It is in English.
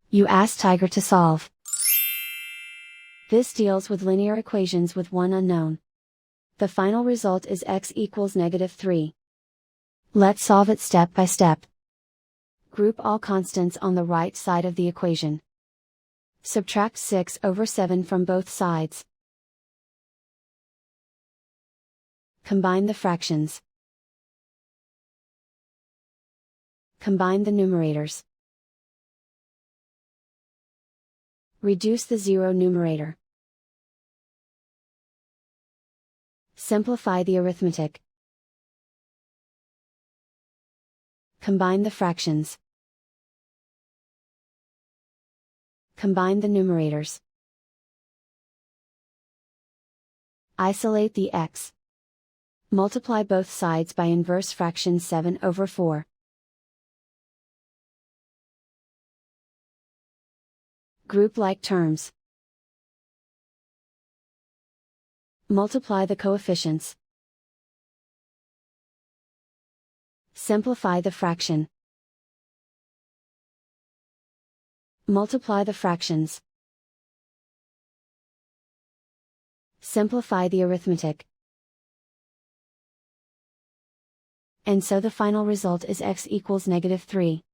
You ask Tiger to solve. This deals with linear equations with one unknown. The final result is x equals -3. Let's solve it step by step. Group all constants on the right side of the equation. Subtract 6/7 from both sides. Combine the fractions. Combine the numerators. Reduce the zero numerator. Simplify the arithmetic. Combine the fractions. Combine the numerators. Isolate the x. Multiply both sides by inverse fraction 7/4. Group like terms. Multiply the coefficients. Simplify the fraction. Multiply the fractions. Simplify the arithmetic. And so the final result is x equals -3.